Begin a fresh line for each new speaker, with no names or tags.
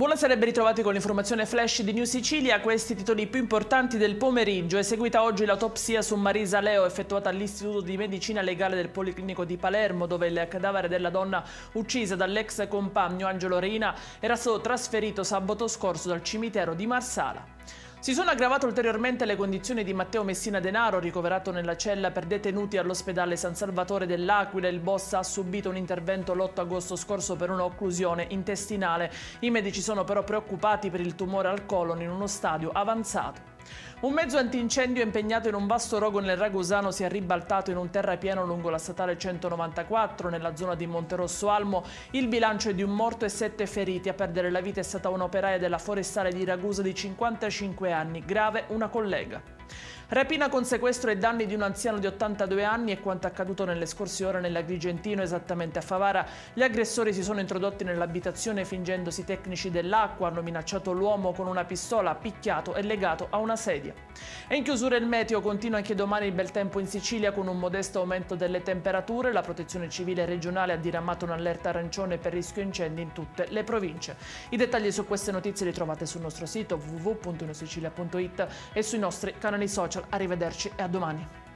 Buonasera e ben ritrovati con l'informazione flash di New Sicilia. Questi titoli più importanti del pomeriggio. È seguita oggi l'autopsia su Marisa Leo effettuata all'Istituto di Medicina Legale del Policlinico di Palermo, dove il cadavere della donna uccisa dall'ex compagno Angelo Reina era stato trasferito sabato scorso dal cimitero di Marsala. Si sono aggravate ulteriormente le condizioni di Matteo Messina Denaro, ricoverato nella cella per detenuti all'ospedale San Salvatore dell'Aquila. Il boss ha subito un intervento l'8 agosto scorso per un'occlusione intestinale. I medici sono però preoccupati per il tumore al colon in uno stadio avanzato. Un mezzo antincendio impegnato in un vasto rogo nel Ragusano si è ribaltato in un terrapieno lungo la statale 194 nella zona di Monterosso Almo. Il bilancio è di un morto e 7 feriti. A perdere la vita è stata un'operaia della forestale di Ragusa di 55 anni, grave una collega. Rapina con sequestro e danni di un anziano di 82 anni è quanto accaduto nelle scorse ore nell'Agrigentino, esattamente a Favara. Gli aggressori si sono introdotti nell'abitazione fingendosi tecnici dell'acqua, hanno minacciato l'uomo con una pistola, picchiato e legato a una sedia. E in chiusura il meteo, continua anche domani il bel tempo in Sicilia con un modesto aumento delle temperature. La protezione civile regionale ha diramato un'allerta arancione per rischio incendi in tutte le province. I dettagli su queste notizie li trovate sul nostro sito www.newsicilia.it e sui nostri canali social. Arrivederci e a domani.